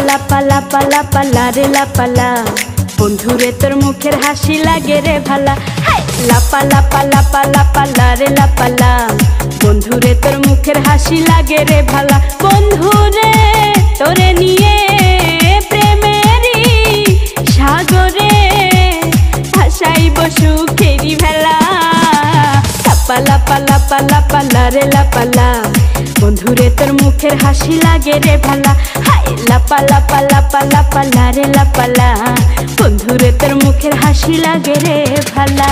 লাপা লাপা লাপা লারে লাপালা বন্ধুরে তোর মুখের হাসি লাগে রে ভালা। লাপা লাপা লাপা লাপা লারে লাপালা বন্ধুরে তোর মুখের হাসি লাগে রে ভালা। বন্ধুরে তোরে নিয়ে প্রেমেরই সাগরে ভাসাইব সুখেরি ভেলা। লাপা লাপা লাপা লাপা লারে লাপালা বন্ধুরে তোর মুখের হাসি লাগে রে ভালা। লাপা লাপা লাপা লাপা লারে লাপালা বন্ধুরে তোর মুখের হাসি লাগে রে ভালা।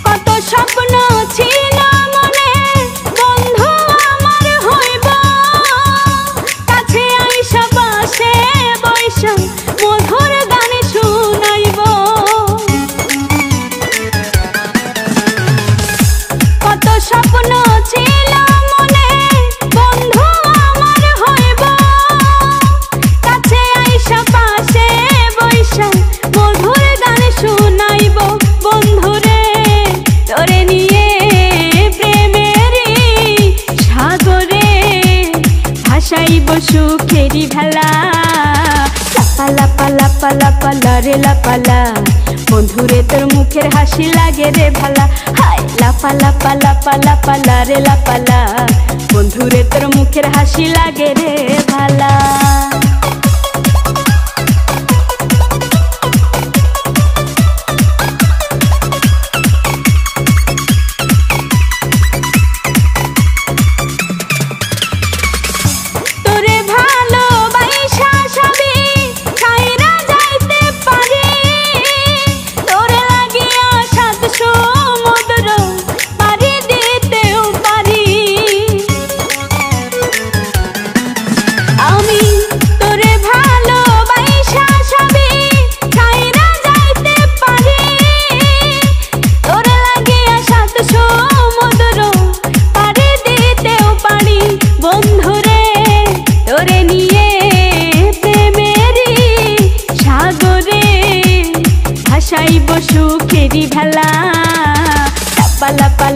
কত স্বপ্ন ছিল মনে বন্ধু আমার হইব, কাছে আইসা পাশে বৈশা মধুর গান শুনাইব। কত স্বপ্ন ছিল মনে বন্ধু আমার হইব, কাছে আইসা পাশে বৈশা মধুর গান শুনাইব। বন্ধুরে তোরে নিয়ে প্রেমেরই সাগরে ভাসাইব সুখেরি ভেলা। লাপা লাপা লাপা লাপা লারে লাপালা বন্ধুরে তোর মুখের হাসি লাগে রে ভালা। লাপা লাপা লাপা লাপা লারে লাপালা বন্ধুরে তোর মুখের হাসি লাগে রে ভালা। বন্ধুরে তোরে নিয়ে প্রেমেরই সাগরে ভাসাইব সুখেরি ভেলা। লাপা লাপা